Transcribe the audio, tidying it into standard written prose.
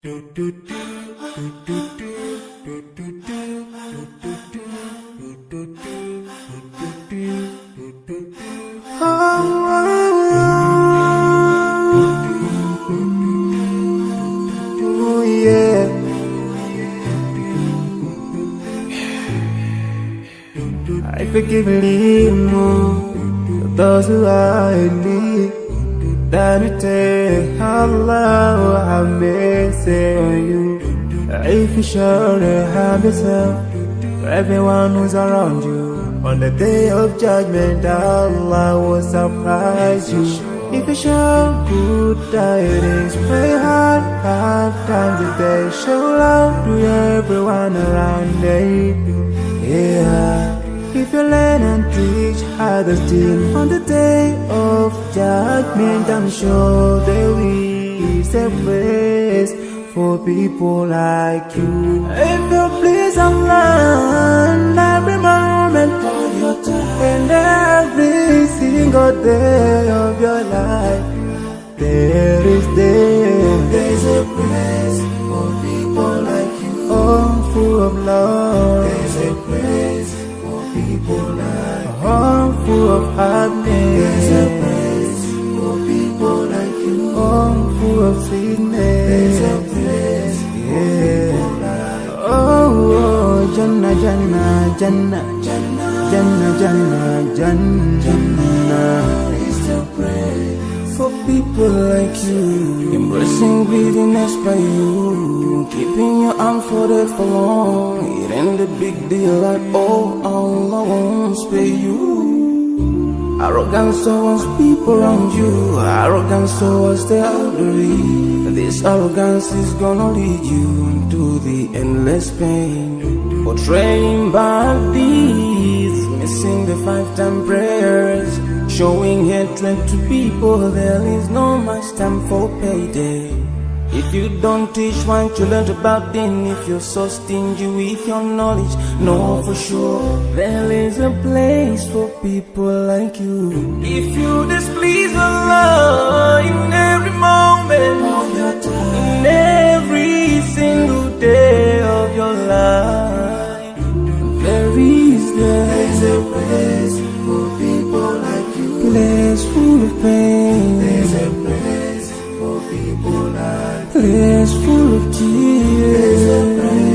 Oh yeah. I forgive those who are in need. That you take Allah have mercy on you. If you surely have yourself for everyone who's around you. On the day of judgment, Allah will surprise you. If you show good tidings, pray hard 5 times a day. Show love to everyone around you. Yeah. If you learn and teach others still on the day of judgment, I'm sure there is a place for people like you. If you please Allah every moment of your time and every single day of your life, there's a place for people like you. Oh, full of love. There's a place people like home full of happiness. There's a place for people like you. Home full of sweetness. There's a place for people like you. Oh, Jannah, Jannah, Jannah, Jannah, Jannah, Jannah, Jannah. It's a place for people like you. Embracing greediness by you, keeping your arms folded for long. It ain't a big deal at all. Allah won't spare you. Arrogance towards people around you, arrogance towards the elderly. This arrogance is gonna lead you to the endless pain. Portraying bad deeds, missing the 5-time prayers, showing hatred to people. There is no much time for payday. If you don't teach one, you learn about them. If you're so stingy with your knowledge, know for sure there is a place for people like you. If you displease Allah in every moment of your time, in every single day of your life, there's a place for people like you. Place full of pain. There's a place for people like you. Place full of tears. There's a place